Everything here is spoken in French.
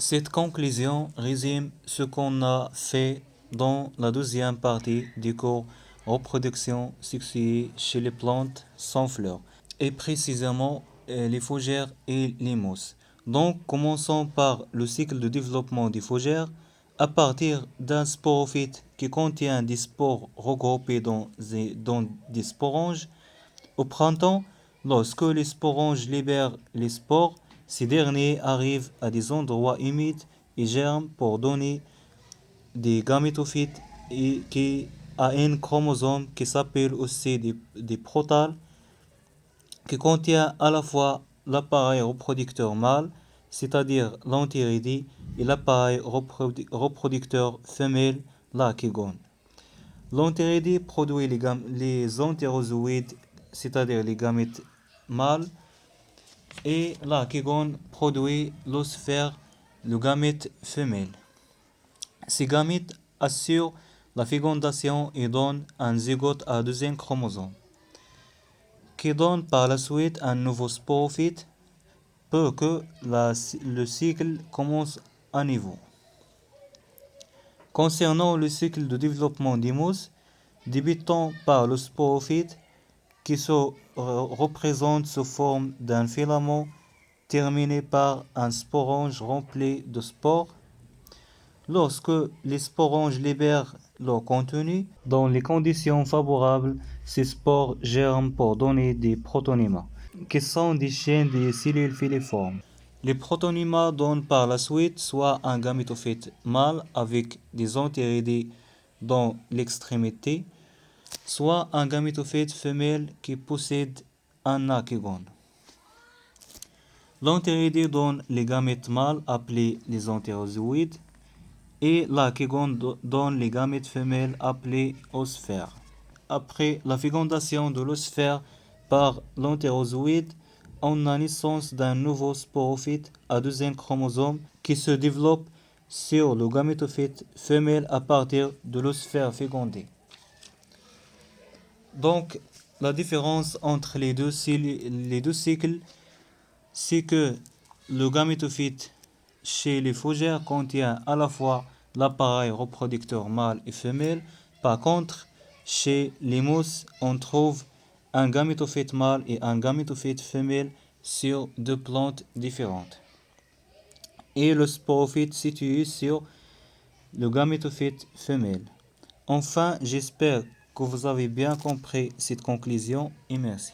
Cette conclusion résume ce qu'on a fait dans la deuxième partie du cours reproduction sexuée chez les plantes sans fleurs, et précisément les fougères et les mousses. Donc, commençons par le cycle de développement des fougères. À partir d'un sporophyte qui contient des spores regroupés dans des sporanges, au printemps, lorsque les sporanges libèrent les spores, ces derniers arrivent à des endroits humides et germent pour donner des gamétophytes qui a un chromosome qui s'appelle aussi des protales, qui contient à la fois l'appareil reproducteur mâle, c'est-à-dire l'anthérydie, et l'appareil reproducteur femelle, l'archégone. L'anthérydie produit les entérozoïdes, c'est-à-dire les gamètes mâles, et l'archégone produit l'oosphère, le gamète femelle. Ces gamètes assurent la fécondation et donnent un zygote à deuxième chromosome, qui donne par la suite un nouveau sporophyte pour que le cycle commence à nouveau. Concernant le cycle de développement des mousses, débutant par le sporophyte qui se représente sous forme d'un filament terminé par un sporange rempli de spores. Lorsque les sporanges libèrent leur contenu, dans les conditions favorables, ces spores germent pour donner des protonémas, qui sont des chaînes de cellules filiformes. Les protonémas donnent par la suite soit un gamétophyte mâle avec des anthéridies dans l'extrémité, soit un gamétophyte femelle qui possède un archégone. L'anthérydie donne les gamètes mâles appelés les entérozoïdes et l'archégone donne les gamètes femelles appelées oosphères. Après la fécondation de l'oosphère par l'entérozoïde, on a naissance d'un nouveau sporophyte à deuxième chromosome qui se développe sur le gamétophyte femelle à partir de l'oosphère fécondée. Donc, la différence entre les deux cycles, c'est que le gamétophyte chez les fougères contient à la fois l'appareil reproducteur mâle et femelle. Par contre, chez les mousses, on trouve un gamétophyte mâle et un gamétophyte femelle sur deux plantes différentes. Et le sporophyte situé sur le gamétophyte femelle. Enfin, j'espère que vous avez bien compris cette conclusion et merci.